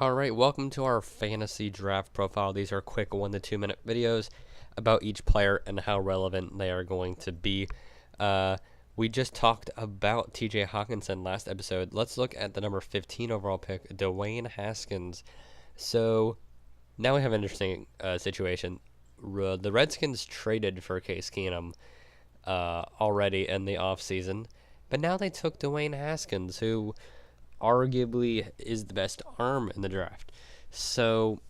Alright, welcome to our fantasy draft profile. These are quick 1 to 2 minute videos about each player and how relevant they are going to be. We just talked about TJ Hockenson last episode. Let's look at the number 15 overall pick, Dwayne Haskins. So now we have an interesting situation. The Redskins traded for Case Keenum already in the offseason, but now they took Dwayne Haskins, who arguably is the best arm in the draft. So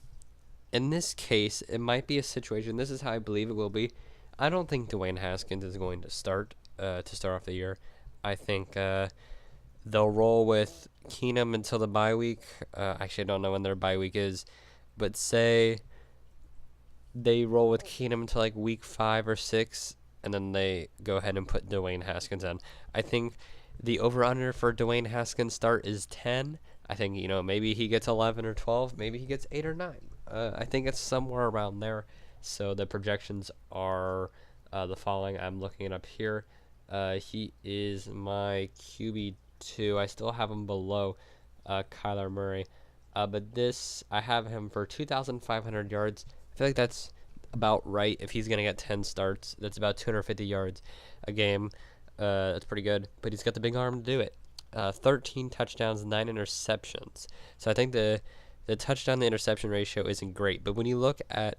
in this case, it might be a situation. This is how I believe it will be. I don't think Dwayne Haskins is going to start off the year. I think they'll roll with Keenum until the bye week. Actually, I don't know when their bye week is, but say they roll with Keenum until like week 5 or 6, and then they go ahead and put Dwayne Haskins in. I think the over-under for Dwayne Haskins start is 10. I think, maybe he gets 11 or 12. Maybe he gets 8 or 9. I think it's somewhere around there. So the projections are the following. I'm looking it up here. He is my QB2. I still have him below Kyler Murray. But I have him for 2,500 yards. I feel like that's about right. If he's going to get 10 starts, that's about 250 yards a game. That's pretty good, but he's got the big arm to do it. 13 touchdowns, 9 interceptions. So I think the touchdown to interception ratio isn't great, but when you look at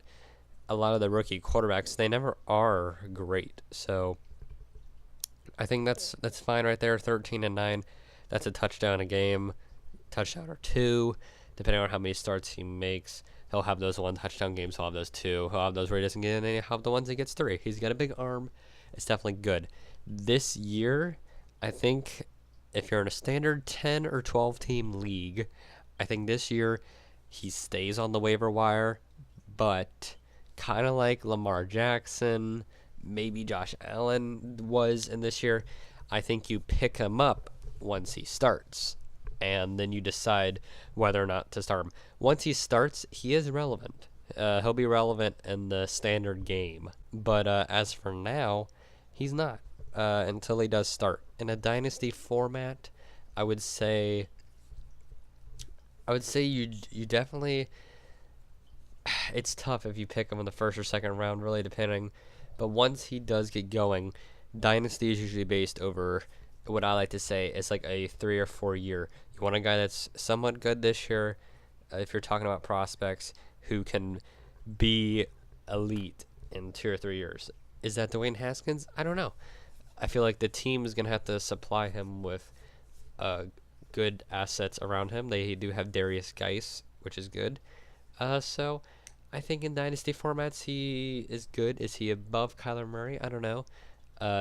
a lot of the rookie quarterbacks, they never are great. So I think that's fine right there. 13 and 9, that's a touchdown a game, touchdown or two, depending on how many starts he makes. He'll have those 1 touchdown games. He'll have those 2. He'll have those where he doesn't get any. He'll have the ones he gets 3. He's got a big arm. It's definitely good. This year, I think if you're in a standard 10 or 12 team league, I think this year he stays on the waiver wire, but kind of like Lamar Jackson, maybe Josh Allen was in this year, I think you pick him up once he starts, and then you decide whether or not to start him. Once he starts, he is relevant. He'll be relevant in the standard game, but as for now, he's not. Until he does start. In a dynasty format, I would say you definitely, it's tough if you pick him in the first or second round, really depending. But once he does get going, dynasty is usually based over what I like to say is like a 3 or 4 year. You want a guy that's somewhat good this year, if you're talking about prospects who can be elite in 2 or 3 years. Is that Dwayne Haskins? I don't know. I feel like the team is going to have to supply him with good assets around him. They do have Darius Geis, which is good. So I think in dynasty formats he is good. Is he above Kyler Murray? I don't know.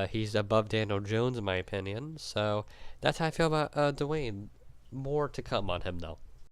He's above Daniel Jones in my opinion. So that's how I feel about Dwayne. More to come on him though.